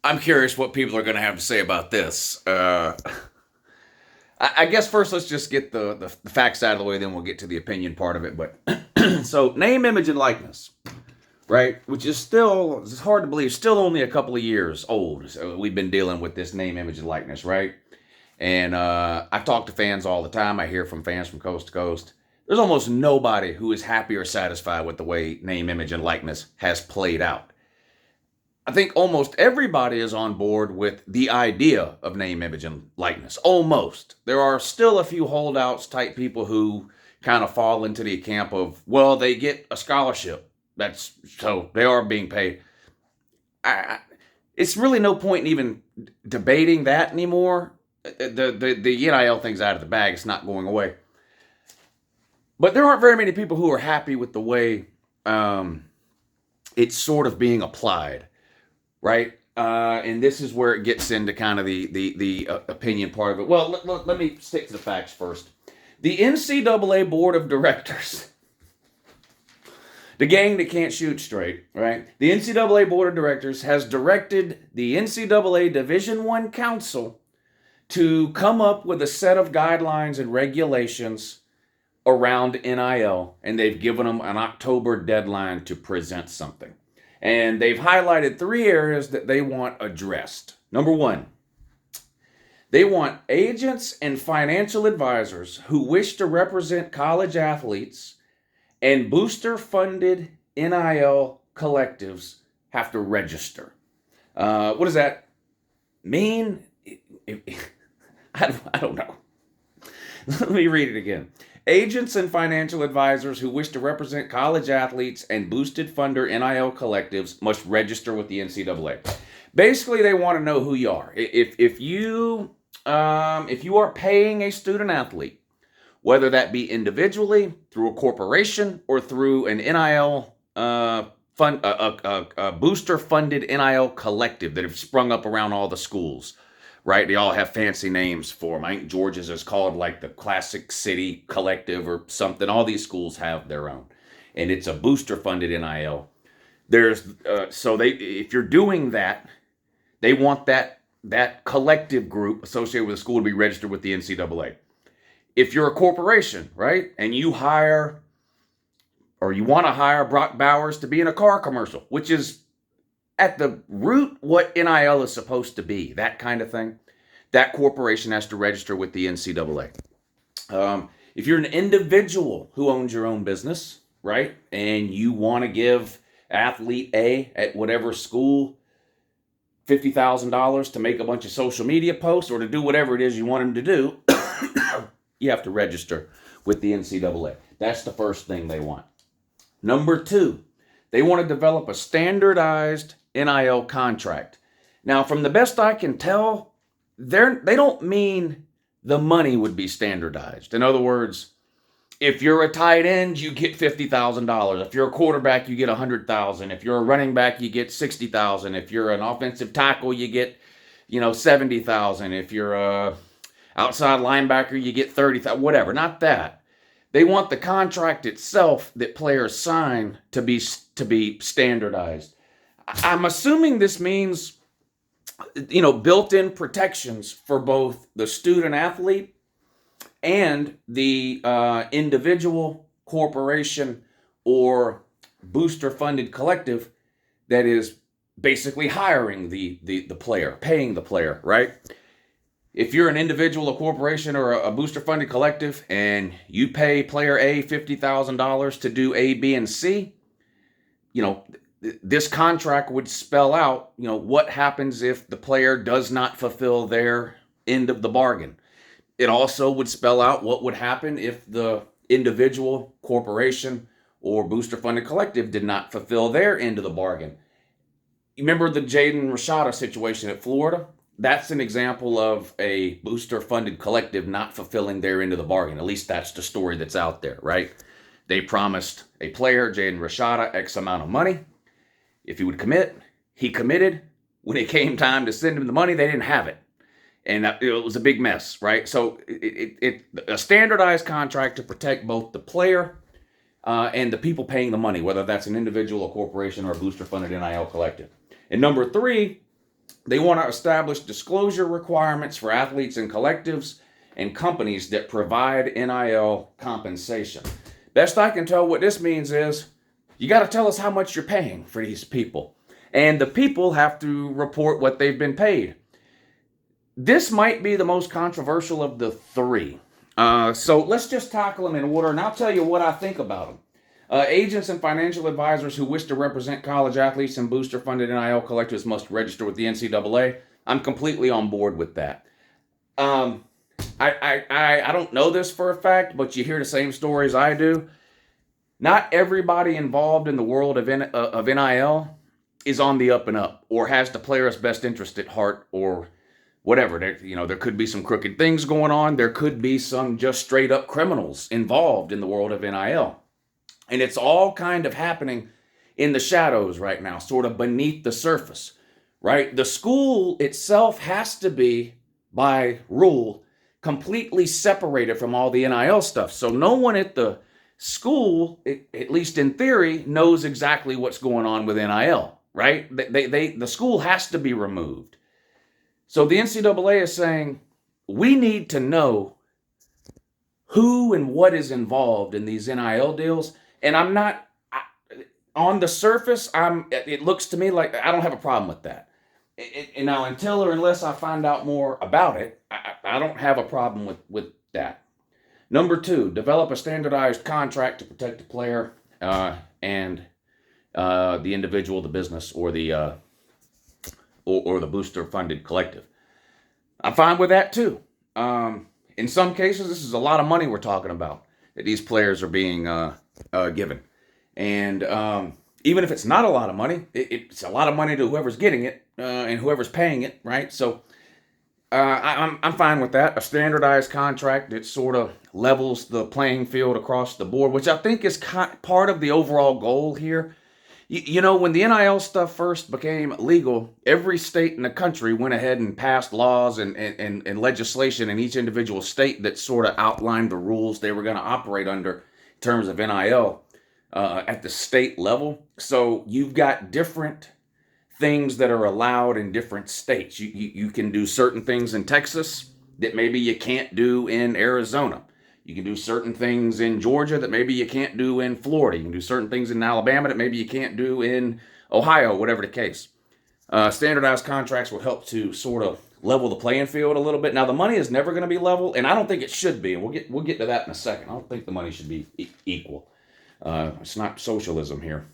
I'm curious what people are going to have to say about this. I guess first let's just get the facts out of the way, then we'll get to the opinion part of it. But so name, image, and likeness, right? Which is still, it's hard to believe, still only a couple of years old. So we've been dealing with this name, image, and likeness, right? And I talk to fans all the time. I hear from fans from coast to coast. There's almost nobody who is happy or satisfied with the way name, image, and likeness has played out. I think almost everybody is on board with the idea of name, image, and likeness. Almost. There are still a few holdouts type people who kind of fall into the camp of, well, they get a scholarship. That's so they are being paid. It's really no point in even debating that anymore. The NIL thing's out of the bag. It's not going away. But there aren't very many people who are happy with the way it's sort of being applied. Right? And this is where it gets into kind of the opinion part of it. Well, let me stick to the facts first. The NCAA Board of Directors, the gang that can't shoot straight, right? The NCAA Board of Directors has directed the NCAA Division I Council to come up with a set of guidelines and regulations around NIL, and they've given them an October deadline to present something. And they've highlighted 3 areas that they want addressed. Number 1, they want agents and financial advisors who wish to represent college athletes and booster-funded NIL collectives have to register. What does that mean? I don't know. Let me read it again. Agents and financial advisors who wish to represent college athletes and boosted funder NIL collectives must register with the NCAA. Basically, they want to know who you are. If you are paying a student athlete, whether that be individually, through a corporation, or through an NIL booster-funded NIL collective that have sprung up around all the schools, right? They all have fancy names for them. I think Georgia's is called like the Classic City Collective or something. All these schools have their own, and it's a booster-funded NIL. If you're doing that, they want that collective group associated with the school to be registered with the NCAA. If you're a corporation, right, and you hire or you want to hire Brock Bowers to be in a car commercial, which is at the root what NIL is supposed to be, that kind of thing, that corporation has to register with the NCAA. If you're an individual who owns your own business, right, and you want to give athlete A at whatever school $50,000 to make a bunch of social media posts or to do whatever it is you want him to do, you have to register with the NCAA. That's the first thing they want. Number 2, they want to develop a standardized NIL contract. Now, from the best I can tell, they don't mean the money would be standardized. In other words, if you're a tight end, you get $50,000. If you're a quarterback, you get $100,000. If you're a running back, you get $60,000. If you're an offensive tackle, you get, $70,000. If you're a outside linebacker, you get $30,000. Whatever. Not that. They want the contract itself that players sign to be standardized. I'm assuming this means, built-in protections for both the student athlete and the individual corporation or booster-funded collective that is basically hiring the player, paying the player, right? If you're an individual, a corporation, or a booster-funded collective, and you pay player A $50,000 to do A, B, and C, this contract would spell out, what happens if the player does not fulfill their end of the bargain. It also would spell out what would happen if the individual, corporation, or booster-funded collective did not fulfill their end of the bargain. You remember the Jaden Rashada situation at Florida? That's an example of a booster-funded collective not fulfilling their end of the bargain. At least that's the story that's out there, right? They promised a player, Jaden Rashada, X amount of money. If he would commit, he committed. When it came time to send him the money, they didn't have it. And it was a big mess, right? So a standardized contract to protect both the player and the people paying the money, whether that's an individual, a corporation, or a booster-funded NIL collective. And number 3, They want to establish disclosure requirements for athletes and collectives and companies that provide NIL compensation. Best I can tell, what this means is you got to tell us how much you're paying for these people. And the people have to report what they've been paid. This might be the most controversial of the three. So let's just tackle them in order, and I'll tell you what I think about them. Agents and financial advisors who wish to represent college athletes and booster-funded NIL collectives must register with the NCAA. I'm completely on board with that. I don't know this for a fact, but you hear the same stories I do. Not everybody involved in the world of NIL is on the up and up, or has the player's best interest at heart, or whatever. There could be some crooked things going on. There could be some just straight up criminals involved in the world of NIL. And it's all kind of happening in the shadows right now, sort of beneath the surface, right? The school itself has to be, by rule, completely separated from all the NIL stuff. So no one at the school, at least in theory, knows exactly what's going on with NIL, right? The school has to be removed. So the NCAA is saying, we need to know who and what is involved in these NIL deals. And on the surface, it looks to me like I don't have a problem with that. And now, until or unless I find out more about it, I don't have a problem with that. Number 2, develop a standardized contract to protect the player and the individual, the business, or the booster-funded collective. I'm fine with that too. In some cases, this is a lot of money we're talking about that these players are being given. And even if it's not a lot of money, it's a lot of money to whoever's getting it and whoever's paying it, right? So I'm fine with that. A standardized contract that sort of levels the playing field across the board, which I think is part of the overall goal here. When the NIL stuff first became legal, every state in the country went ahead and passed laws and legislation in each individual state that sort of outlined the rules they were going to operate under in terms of NIL at the state level. So you've got different things that are allowed in different states. You can do certain things in Texas that maybe you can't do in Arizona. You can do certain things in Georgia that maybe you can't do in Florida. You can do certain things in Alabama that maybe you can't do in Ohio, whatever the case. Standardized contracts will help to sort of level the playing field a little bit. Now, the money is never going to be level, and I don't think it should be. And we'll get to that in a second. I don't think the money should be equal. It's not socialism here.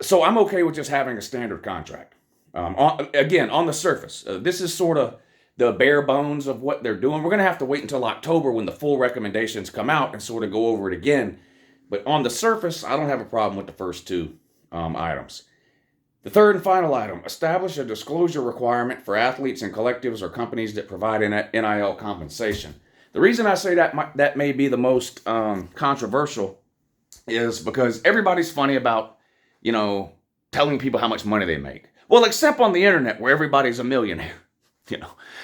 So I'm okay with just having a standard contract. Again, on the surface, this is sort of the bare bones of what they're doing. We're going to have to wait until October when the full recommendations come out and sort of go over it again. But on the surface, I don't have a problem with the first two items. The third and final item, establish a disclosure requirement for athletes and collectives or companies that provide NIL compensation. The reason I say that may be the most controversial is because everybody's funny about, telling people how much money they make. Well, except on the internet where everybody's a millionaire.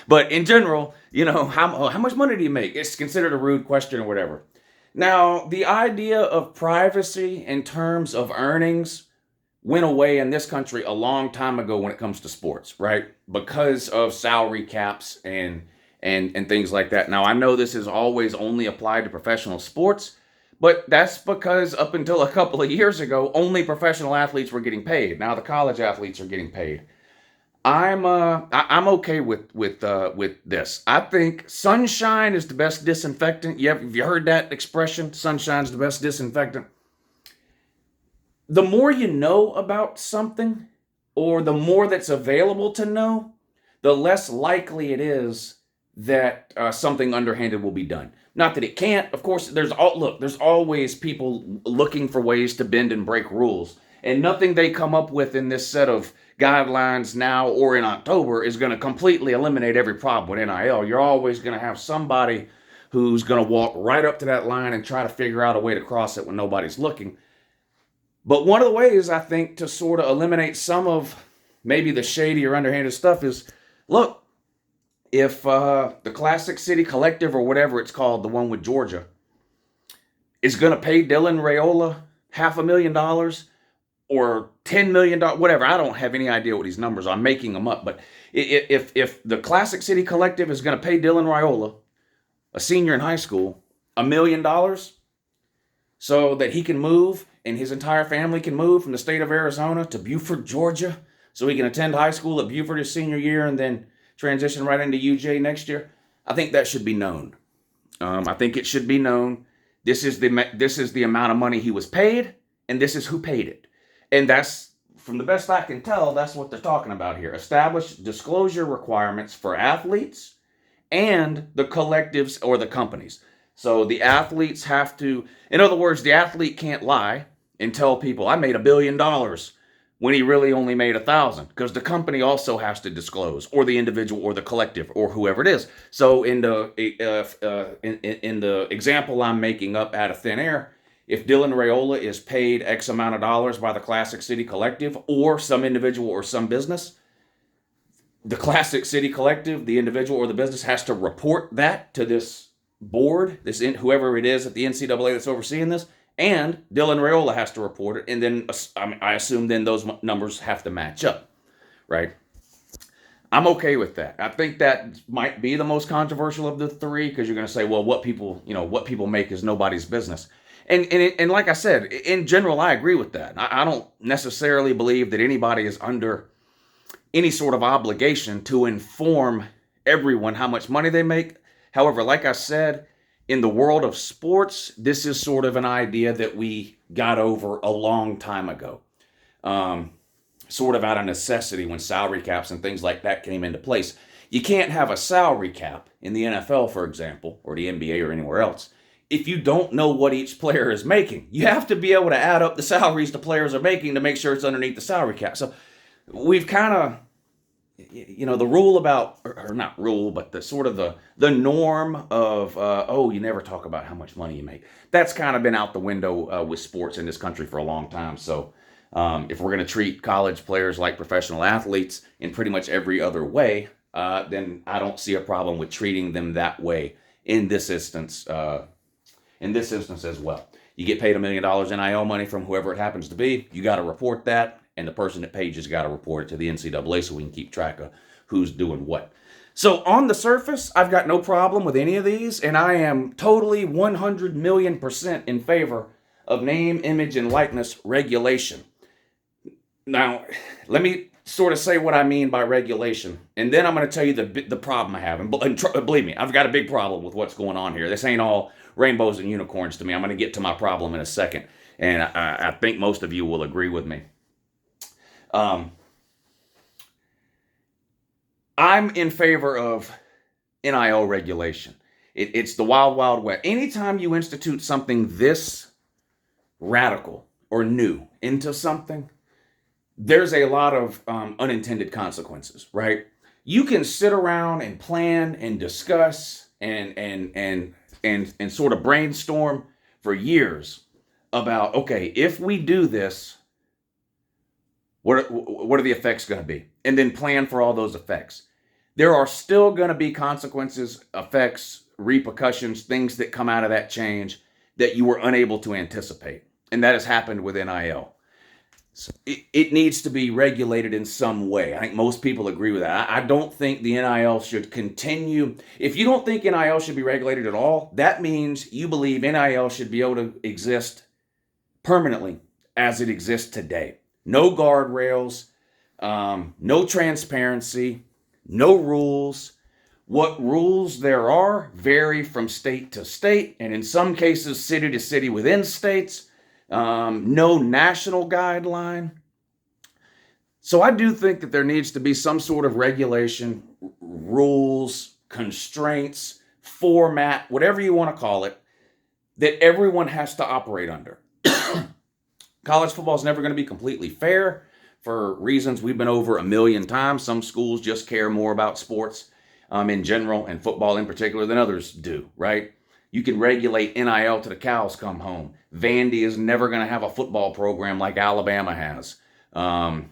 But in general, how much money do you make? It's considered a rude question or whatever. Now, the idea of privacy in terms of earnings went away in this country a long time ago when it comes to sports, right? Because of salary caps and things like that. Now, I know this is always only applied to professional sports, but that's because up until a couple of years ago, only professional athletes were getting paid. Now the college athletes are getting paid. I'm okay with this. I think sunshine is the best disinfectant. Have you heard that expression? Sunshine's the best disinfectant. The more you know about something, or the more that's available to know, the less likely it is that something underhanded will be done. Not that it can't. Of course, there's always people looking for ways to bend and break rules. And nothing they come up with in this set of guidelines now or in October is going to completely eliminate every problem with NIL. You're always going to have somebody who's going to walk right up to that line and try to figure out a way to cross it when nobody's looking. But one of the ways, I think, to sort of eliminate some of maybe the shady or underhanded stuff is, look, if the Classic City Collective or whatever it's called, the one with Georgia, is going to pay Dylan Raiola $500,000, or $10 million, whatever. I don't have any idea what these numbers are. I'm making them up. But if the Classic City Collective is going to pay Dylan Raiola, a senior in high school, $1 million so that he can move and his entire family can move from the state of Arizona to Buford, Georgia, so he can attend high school at Buford his senior year and then transition right into UJ next year, I think that should be known. I think it should be known. This is the amount of money he was paid, and this is who paid it. And that's, from the best I can tell, that's what they're talking about here. Establish disclosure requirements for athletes and the collectives or the companies. So the athletes have to, in other words, the athlete can't lie and tell people, I made $1 billion when he really only made 1,000, because the company also has to disclose, or the individual, or the collective, or whoever it is. So in the example I'm making up out of thin air, if Dylan Raiola is paid X amount of dollars by the Classic City Collective, or some individual or some business, the Classic City Collective, the individual or the business, has to report that to this board, whoever it is at the NCAA that's overseeing this, and Dylan Raiola has to report it, and then I assume then those numbers have to match up, right? I'm okay with that. I think that might be the most controversial of the three, because you're going to say, well, what people make is nobody's business. And like I said, in general, I agree with that. I don't necessarily believe that anybody is under any sort of obligation to inform everyone how much money they make. However, like I said, in the world of sports, this is sort of an idea that we got over a long time ago. Sort of out of necessity when salary caps and things like that came into place. You can't have a salary cap in the NFL, for example, or the NBA or anywhere else, if you don't know what each player is making. You have to be able to add up the salaries the players are making to make sure it's underneath the salary cap. So we've kind of, the rule about, or not rule, but the sort of the norm of, you never talk about how much money you make. That's kind of been out the window with sports in this country for a long time. So if we're going to treat college players like professional athletes in pretty much every other way, then I don't see a problem with treating them that way in this instance. As well. You get paid $1 million NIL money from whoever it happens to be. You got to report that, and the person that paid you's got to report it to the NCAA so we can keep track of who's doing what. So on the surface, I've got no problem with any of these, and I am totally 100,000,000% in favor of name, image, and likeness regulation. Now, let me sort of say what I mean by regulation, and then I'm going to tell you the problem I have. And believe me, I've got a big problem with what's going on here. This ain't all rainbows and unicorns to me. I'm going to get to my problem in a second, and I think most of you will agree with me. I'm in favor of NIL regulation. It's the wild, wild west. Anytime you institute something this radical or new into something, there's a lot of unintended consequences, right? You can sit around and plan and discuss and sort of brainstorm for years about, okay, if we do this, what are the effects going to be? And then plan for all those effects. There are still going to be consequences, effects, repercussions, things that come out of that change that you were unable to anticipate. And that has happened with NIL. So it needs to be regulated in some way. I think most people agree with that. I don't think the NIL should continue. If you don't think NIL should be regulated at all, that means you believe NIL should be able to exist permanently as it exists today. No guardrails, no transparency, no rules. What rules there are vary from state to state, and in some cases, city to city within states. No national guideline. So I do think that there needs to be some sort of regulation, rules, constraints, format, whatever you want to call it, that everyone has to operate under. College football is never going to be completely fair for reasons we've been over 1,000,000 times. Some schools just care more about sports in general and football in particular than others do, right? You can regulate NIL to the cows come home. Vandy is never going to have a football program like Alabama has. I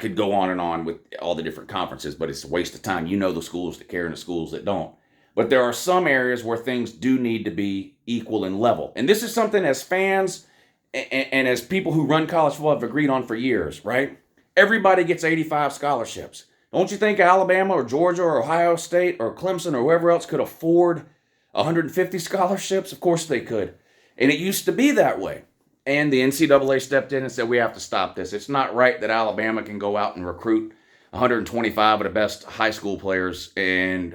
could go on and on with all the different conferences, but it's a waste of time. You know the schools that care and the schools that don't. But there are some areas where things do need to be equal and level. And this is something as fans and as people who run college football have agreed on for years, right? Everybody gets 85 scholarships. Don't you think Alabama or Georgia or Ohio State or Clemson or whoever else could afford 150 scholarships? Of course they could. And it used to be that way. And the NCAA stepped in and said, we have to stop this. It's not right that Alabama can go out and recruit 125 of the best high school players and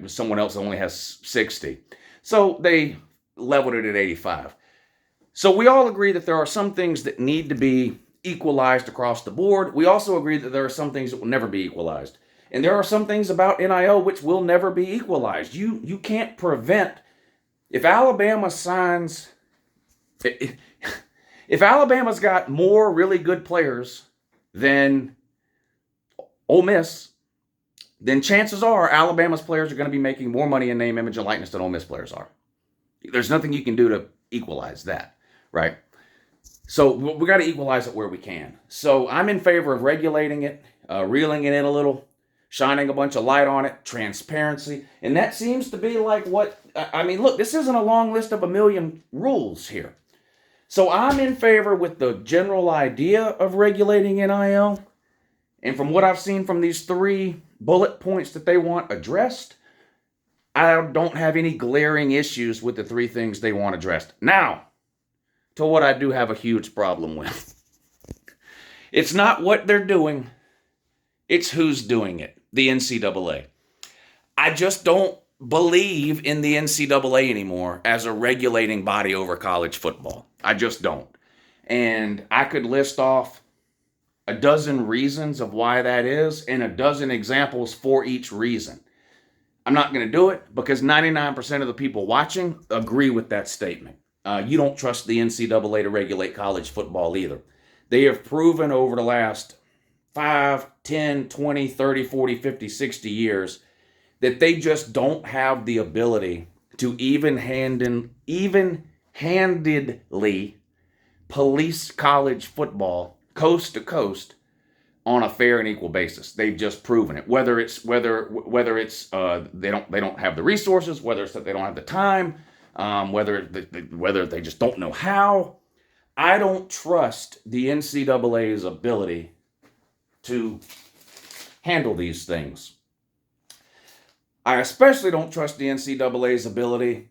someone else only has 60. So they leveled it at 85. So we all agree that there are some things that need to be equalized across the board. We also agree that there are some things that will never be equalized. And there are some things about NIL which will never be equalized. You can't prevent, if Alabama signs, if Alabama's got more really good players than Ole Miss, then chances are Alabama's players are going to be making more money in name, image, and likeness than Ole Miss players are. There's nothing you can do to equalize that, right? So we got to equalize it where we can. So I'm in favor of regulating it, reeling it in a little, shining a bunch of light on it, transparency. And that seems to be like what, I mean, look, this isn't a long list of a million rules here. So I'm in favor with the general idea of regulating NIL. And from what I've seen from these 3 bullet points that they want addressed, I don't have any glaring issues with the 3 things they want addressed. Now, to what I do have a huge problem with. It's not what they're doing, it's who's doing it, the NCAA. I just don't believe in the NCAA anymore as a regulating body over college football. I just don't. And I could list off a dozen reasons of why that is and a dozen examples for each reason. I'm not going to do it because 99% of the people watching agree with that statement. You don't trust the NCAA to regulate college football either. They have proven over the last 5, 10, 20, 30, 40, 50, 60 years that they just don't have the ability to even-handedly police college football coast to coast on a fair and equal basis. They've just proven it. Whether it's they don't have the resources, whether it's that they don't have the time, whether they just don't know how. I don't trust the NCAA's ability to handle these things. I especially don't trust the NCAA's ability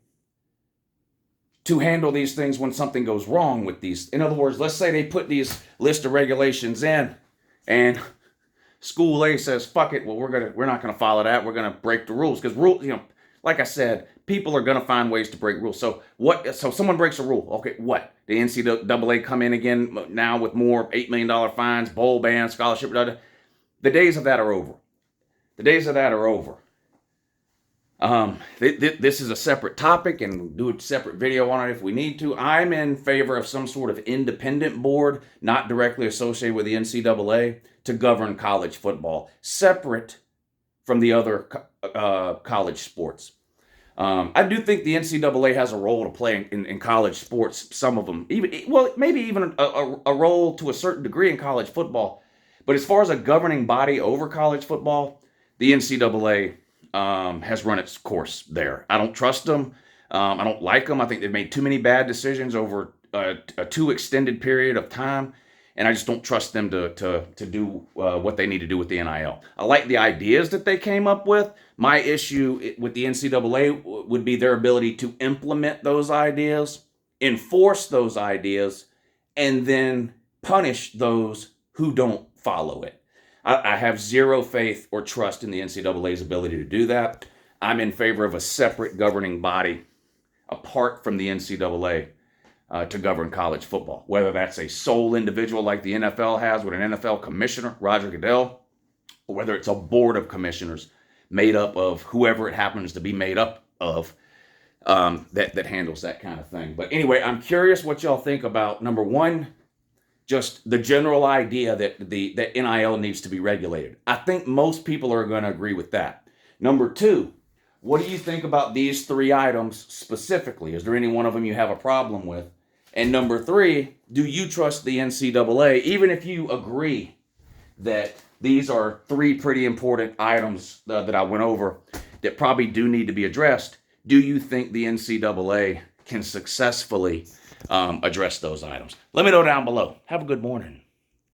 to handle these things when something goes wrong with these. In other words, let's say they put these list of regulations in and school A says, fuck it, well, we're not gonna follow that, we're gonna break the rules. Because like I said, people are gonna find ways to break rules. So someone breaks a rule. Okay, what? The NCAA come in again now with more $8 million fines, bowl bans, scholarship. The days of that are over. The days of that are over. This is a separate topic and we'll do a separate video on it if we need to. I'm in favor of some sort of independent board, not directly associated with the NCAA, to govern college football, separate from the other college sports. I do think the NCAA has a role to play in college sports, some of them. Maybe even a role to a certain degree in college football. But as far as a governing body over college football, the NCAA has run its course there. I don't trust them. I don't like them. I think they've made too many bad decisions over a too extended period of time. And I just don't trust them to do what they need to do with the NIL. I like the ideas that they came up with. My issue with the NCAA would be their ability to implement those ideas, enforce those ideas, and then punish those who don't follow it. I have zero faith or trust in the NCAA's ability to do that. I'm in favor of a separate governing body apart from the NCAA to govern college football, whether that's a sole individual like the NFL has with an NFL commissioner, Roger Goodell, or whether it's a board of commissioners made up of whoever it happens to be made up of that handles that kind of thing. But anyway, I'm curious what y'all think about, number one, just the general idea that that NIL needs to be regulated. I think most people are going to agree with that. Number two, what do you think about these 3 items specifically? Is there any one of them you have a problem with? And number 3, do you trust the NCAA, even if you agree that these are 3 pretty important items that I went over that probably do need to be addressed? Do you think the NCAA can successfully address those items. Let me know down below. Have a good morning.